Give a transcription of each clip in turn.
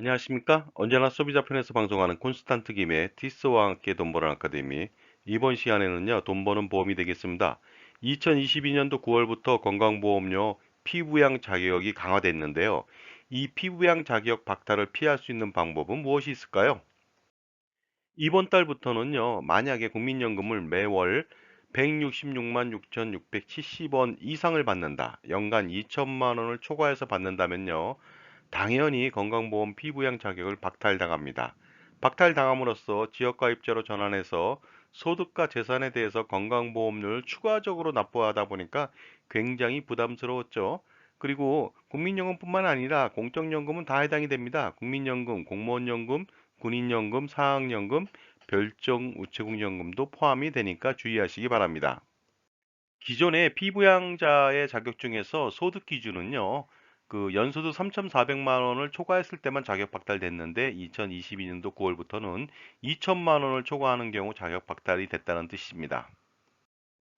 안녕하십니까? 언제나 소비자 편에서 방송하는 콘스탄트 김의 티스와 함께 돈 버는 아카데미. 이번 시간에는요, 돈 버는 보험이 되겠습니다. 2022년도 9월부터 건강보험료 피부양 자격이 강화됐는데요. 이 피부양 자격 박탈을 피할 수 있는 방법은 무엇이 있을까요? 이번 달부터는요, 만약에 국민연금을 매월 166만 6,670원 이상을 받는다. 연간 2천만 원을 초과해서 받는다면요. 당연히 건강보험 피부양 자격을 박탈당합니다. 박탈당함으로써 지역가입자로 전환해서 소득과 재산에 대해서 건강보험료를 추가적으로 납부하다 보니까 굉장히 부담스러웠죠. 그리고 국민연금뿐만 아니라 공적연금은 다 해당이 됩니다. 국민연금, 공무원연금, 군인연금, 사학연금, 별정 우체국연금도 포함이 되니까 주의하시기 바랍니다. 기존의 피부양자의 자격 중에서 소득 기준은요, 그 연소득 3,400만 원을 초과했을 때만 자격 박탈됐는데 2022년도 9월부터는 2천만 원을 초과하는 경우 자격 박탈이 됐다는 뜻입니다.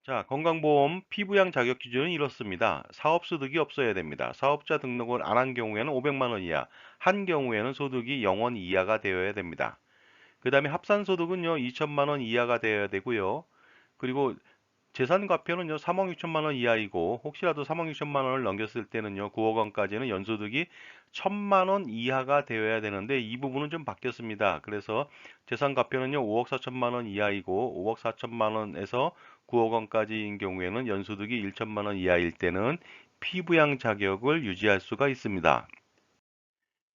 자, 건강보험 피부양 자격 기준은 이렇습니다. 사업소득이 없어야 됩니다. 사업자 등록을 안 한 경우에는 500만 원 이하, 한 경우에는 소득이 0원 이하가 되어야 됩니다. 그 다음에 합산소득은요, 2천만 원 이하가 되어야 되고요. 그리고 재산 과표는요 3억 6천만 원 이하이고 혹시라도 3억 6천만 원을 넘겼을 때는요 9억 원까지는 연소득이 1천만 원 이하가 되어야 되는데 이 부분은 좀 바뀌었습니다. 그래서 재산 과표는요 5억 4천만 원 이하이고 5억 4천만 원에서 9억 원까지인 경우에는 연소득이 1천만 원 이하일 때는 피부양 자격을 유지할 수가 있습니다.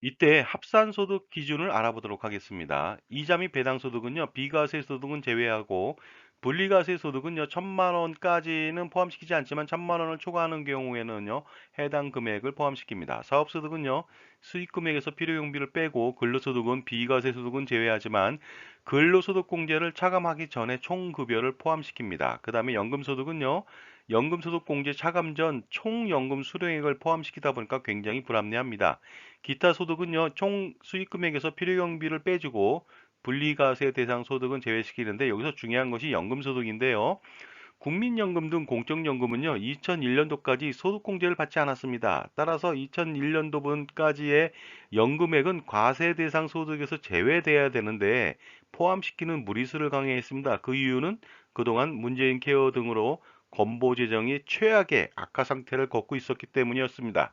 이때 합산소득 기준을 알아보도록 하겠습니다. 이자 및 배당소득은요, 비과세 소득은 제외하고 분리과세 소득은요, 1천만 원까지는 포함시키지 않지만 1천만 원을 초과하는 경우에는요, 해당 금액을 포함시킵니다. 사업소득은요, 수익금액에서 필요용비를 빼고 근로소득은 비과세 소득은 제외하지만 근로소득공제를 차감하기 전에 총급여를 포함시킵니다. 그 다음에 연금소득은요, 연금소득공제 차감 전 총연금 수령액을 포함시키다 보니까 굉장히 불합리합니다. 기타 소득은요, 총 수익 금액에서 필요경비를 빼주고 분리과세 대상 소득은 제외시키는데 여기서 중요한 것이 연금소득인데요. 국민연금 등 공적연금은요, 2001년도까지 소득공제를 받지 않았습니다. 따라서 2001년도분까지의 연금액은 과세 대상 소득에서 제외돼야 되는데 포함시키는 무리수를 강행했습니다. 그 이유는 그동안 문재인 케어 등으로 건보 재정이 최악의 악화 상태를 걷고 있었기 때문이었습니다.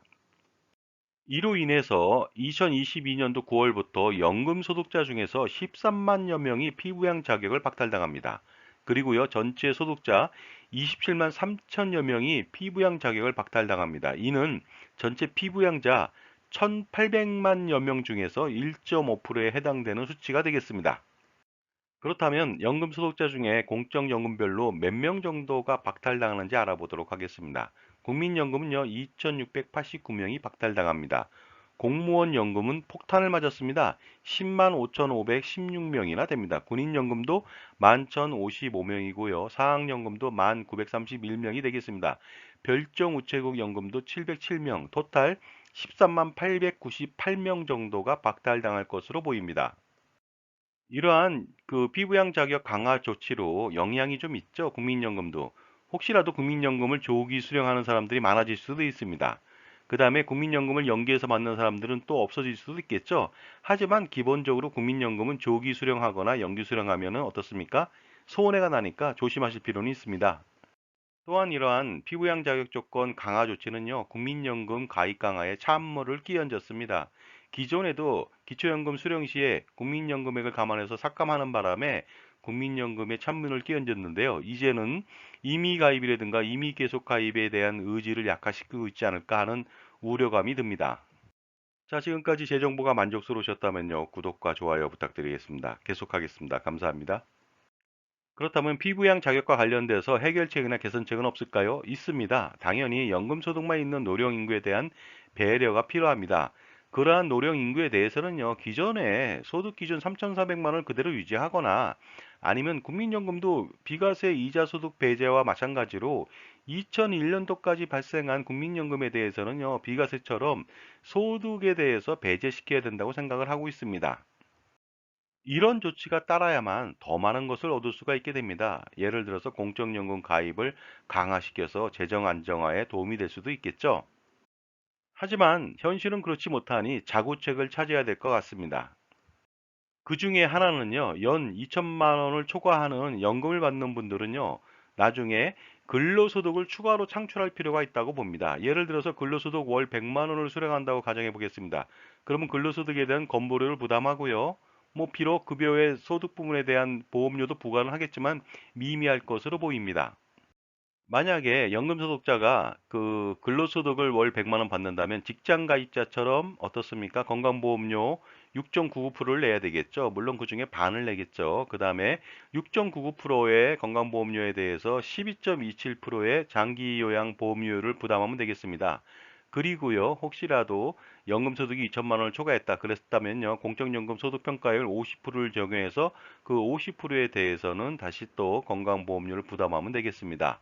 이로 인해서 2022년도 9월부터 연금 소득자 중에서 13만여 명이 피부양 자격을 박탈당합니다. 그리고요, 전체 소득자 27만 3천여 명이 피부양 자격을 박탈당합니다. 이는 전체 피부양자 1,800만여 명 중에서 1.5%에 해당되는 수치가 되겠습니다. 그렇다면 연금 소득자 중에 공적연금별로 몇 명 정도가 박탈당하는지 알아보도록 하겠습니다. 국민연금은요, 2,689명이 박탈당합니다. 공무원 연금은 폭탄을 맞았습니다. 10만 5,516명이나 됩니다. 군인연금도 11,055명이고요. 사학연금도 1,931명이 되겠습니다. 별정우체국 연금도 707명, 토탈 13만 898명 정도가 박탈당할 것으로 보입니다. 이러한 그 피부양 자격 강화 조치로 영향이 좀 있죠. 국민연금도. 혹시라도 국민연금을 조기 수령하는 사람들이 많아질 수도 있습니다. 그 다음에 국민연금을 연기해서 받는 사람들은 또 없어질 수도 있겠죠. 하지만 기본적으로 국민연금은 조기 수령하거나 연기 수령하면 어떻습니까? 손해가 나니까 조심하실 필요는 있습니다. 또한 이러한 피부양 자격 조건 강화 조치는요, 국민연금 가입 강화에 찬물을 끼얹었습니다. 기존에도 기초연금 수령 시에 국민연금액을 감안해서 삭감하는 바람에 국민연금에 찬물을 끼얹었는데요. 이제는 임의 가입이라든가 임의 계속 가입에 대한 의지를 약화시키고 있지 않을까 하는 우려감이 듭니다. 자, 지금까지 제 정보가 만족스러우셨다면요, 구독과 좋아요 부탁드리겠습니다. 계속하겠습니다. 감사합니다. 그렇다면 피부양 자격과 관련돼서 해결책이나 개선책은 없을까요? 있습니다. 당연히 연금소득만 있는 노령 인구에 대한 배려가 필요합니다. 그러한 노령 인구에 대해서는요, 기존의 소득 기준 3,400만 원을 그대로 유지하거나 아니면 국민연금도 비과세 이자 소득 배제와 마찬가지로 2001년도까지 발생한 국민연금에 대해서는요, 비과세처럼 소득에 대해서 배제시켜야 된다고 생각을 하고 있습니다. 이런 조치가 따라야만 더 많은 것을 얻을 수가 있게 됩니다. 예를 들어서 공적연금 가입을 강화시켜서 재정 안정화에 도움이 될 수도 있겠죠. 하지만 현실은 그렇지 못하니 자구책을 찾아야 될 것 같습니다. 그 중에 하나는요, 연 2천만 원을 초과하는 연금을 받는 분들은요, 나중에 근로소득을 추가로 창출할 필요가 있다고 봅니다. 예를 들어서 근로소득 월 100만 원을 수령한다고 가정해 보겠습니다. 그러면 근로소득에 대한 건보료를 부담하고요. 뭐 비록 급여의 소득 부분에 대한 보험료도 부과는 하겠지만 미미할 것으로 보입니다. 만약에 연금소득자가 그 근로소득을 월 100만 원 받는다면 직장 가입자처럼 어떻습니까? 건강보험료 6.99%를 내야 되겠죠. 물론 그중에 반을 내겠죠. 그 다음에 6.99%의 건강보험료에 대해서 12.27%의 장기요양보험료를 부담하면 되겠습니다. 그리고요, 혹시라도 연금소득이 2천만 원을 초과했다 그랬다면요, 공적연금 소득평가율 50%를 적용해서 그 50%에 대해서는 다시 또 건강보험료를 부담하면 되겠습니다.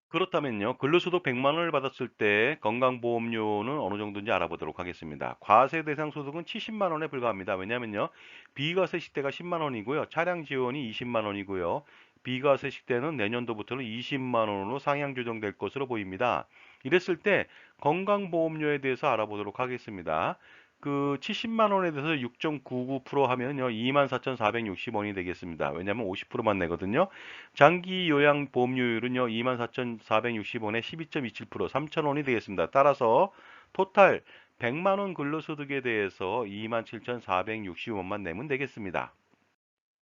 그렇다면요. 근로소득 100만 원을 받았을 때 건강보험료는 어느 정도인지 알아보도록 하겠습니다. 과세 대상 소득은 70만 원에 불과합니다. 왜냐면요. 비과세 식대가 10만 원이고요. 차량 지원이 20만 원이고요. 비과세 식대는 내년도부터는 20만 원으로 상향 조정될 것으로 보입니다. 이랬을 때 건강보험료에 대해서 알아보도록 하겠습니다. 그 70만 원에 대해서 6.99% 하면요. 24,460원이 되겠습니다. 왜냐하면 50%만 내거든요. 장기 요양 보험료율은요, 24,460원에 12.27%, 3,000원이 되겠습니다. 따라서 토탈 100만 원 근로소득에 대해서 27,460원만 내면 되겠습니다.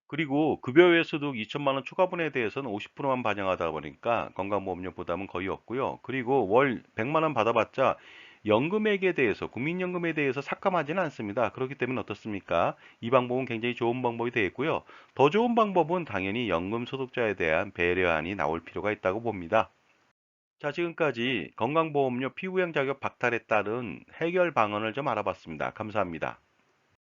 그리고 급여외 소득 2천만 원 초과분에 대해서는 50%만 반영하다 보니까 건강보험료 부담은 거의 없고요. 그리고 월 100만 원 받아봤자 연금액에 대해서 국민연금에 대해서 삭감하지는 않습니다. 그렇기 때문에 어떻습니까? 이 방법은 굉장히 좋은 방법이 되겠고요. 더 좋은 방법은 당연히 연금 소득자에 대한 배려안이 나올 필요가 있다고 봅니다. 자, 지금까지 건강보험료 피부양 자격 박탈에 따른 해결 방안을 좀 알아봤습니다. 감사합니다.